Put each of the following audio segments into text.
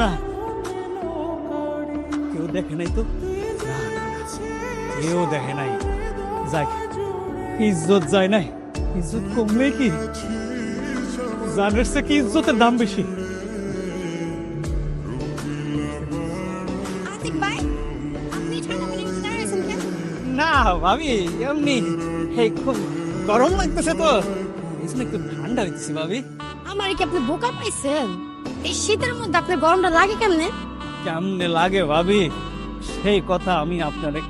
না, কেউ দেখে নাই তো? না, কেউ দেখে নাই। যাই, ইজ্জত যায় নাই। ইজ্জত কমলে কি জানের সে কি ইজ্জতের দাম বেশি? আতিক ভাই, আপনি ঠান্ডা পানির ভিতরে দাঁড়িয়ে আছেন কেন? না ভাবি, এমনি এই খুব গরম লাগতেছে তো, এই জন্য একটু ঠান্ডা হইতেছি ভাবি। আমার কি আপনি বোকা পাইছেন? এই শীতের মধ্যে আপনার গরমটা লাগে কেমনে? কেমনে লাগে ভাবি, সেই কথা আমি আপনারে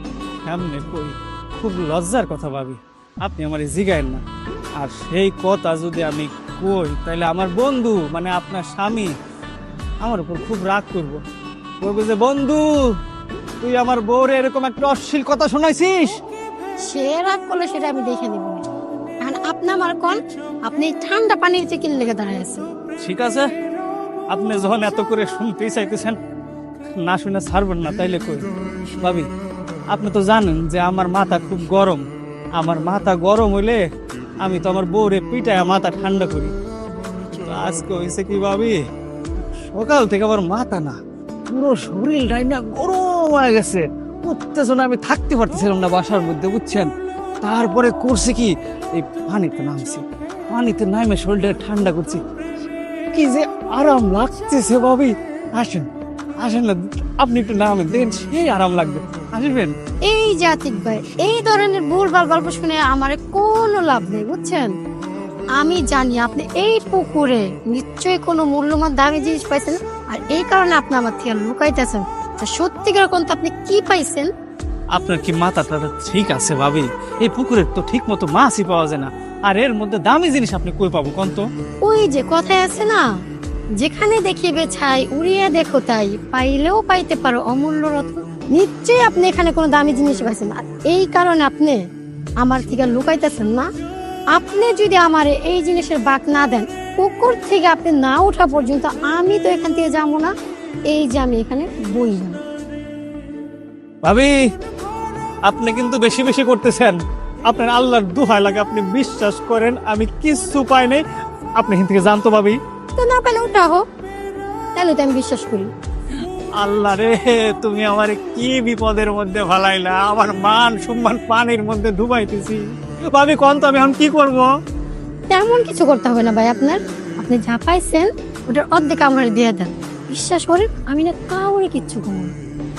কেমনে কই? খুব লজ্জার কথা ভাবি, আপনি আমারে জিগায়েন না। আর সেই কথা যদি আমি কই তাহলে আমার বন্ধু মানে আপনার স্বামী আমার উপর খুব রাগ করবো। বলবো যে বন্ধু, তুই আমার বউরে এরকম একটা অশ্লীল কথা শোনাইছিস। সে রাগ করলে সেটা আমি দেখে নিব। এখন আপনি আমার কোন, আপনি এই ঠান্ডা পানির চেকিল লেগে দাঁড়ায় আছেন। ঠিক আছে, আপনি যখন এত করে শুনতেই চাইতেছেন, না শুনে ছাড়বেন না, তাইলে কই ভাবি, আপনি তো জানেন যে আমার মাথা খুব গরম। আমার মাথা গরম হইলে আমি তো আমার বউরে পিটায় মাথা ঠান্ডা করি। তো আজকে হয়েছে কি ভাবি, সকাল থেকে আমার মাথা না, পুরো শরীরটাই না গরম হয়ে গেছে। উত্তেজনা আমি থাকতে পারতেছিলাম না বাসার মধ্যে, বুঝছেন? তারপরে করছে কি, এই পানিতে নামছি, পানিতে নামে শরীরটা ঠান্ডা করছি। কি যে আরাম লাগতেছে ভাবি। আসেন আসেন না, আপনি একটু নামেন, দেখেন সেই আরাম লাগবে। আসবেন? এই যে আতিক ভাই, এই ধরনের ভুলভাল গল্প শুনে আমার কোনো লাভ নেই, বুঝছেন? আমি জানি আপনি এই পুকুরে নিশ্চয়ই কোনো মূল্যবান দামি জিনিস পাইছেন, আর এই কারণে আপনি আমার থেকে লুকাইতেছেন। তা সত্যিকার কোন আপনি কি পাইছেন? আপনার কি মাথাটা ঠিক আছে ভাবি? এই পুকুরের তো ঠিক মতো মাছই পাওয়া যায় না, আর এর মধ্যে দামি জিনিস আপনি কই পাবো কোন তো? ওই যে কথায় আছে না, যেখানে দেখিবে ছাই উড়িয়ে দেখো তাই, পাইলেও পাইতে পারো অমূল্য রত্ন। নিশ্চয়ই আপনি এখানে কোনো দামি জিনিস পাইছেন, আর এই কারণে আপনি আমার থেকে লুকাইতেছেন না। আপনি যদি আমার এই জিনিসের বাক না দেন, পুকুর থেকে আপনি না ওঠা পর্যন্ত আমি তো এখান থেকে যাবো না। এই যে আমি এখানে বইলাম। ভাবি, আপনি কিন্তু বেশি বেশি করতেছেন। আপনার আল্লাহর দোহাই লাগে, আপনি বিশ্বাস করেন আমি কিচ্ছু পাই নাই। আপনি এখান থেকে জানতো ভাবি। তো না পেলে ওঠা হোক, তাহলে তো আমি বিশ্বাস করি। আল্লাহ রে, তুমি আমার কি বিপদের মধ্যে ফালাইলা, আমার মান সম্মান পানির মধ্যে ডুবাইতেছি। ভাবি কোন তো আমি এখন কি করব? তেমন কিছু করতে হবে না ভাই আপনার। আপনি যা পাইছেন ওটার অর্ধেক আমার দিয়ে দেন। বিশ্বাস করেন আমি না কাউরে কিচ্ছু করবো না।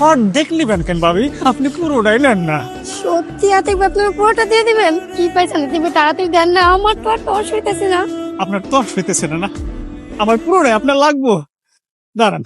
অর্ধেক নিবেন কেন ভাবি? আপনি পুরোটাই নেন না। সত্যি আতিক ভাই, আপনার পুরোটা দিয়ে দিবেন? কি পাইছেন তুমি তাড়াতাড়ি দেন না, আমার তো আর তর্স হইতেছে না। আপনার তর্স হইতেছে না? না, আমার পুরোটাই আপনার লাগবো। দাঁড়ান,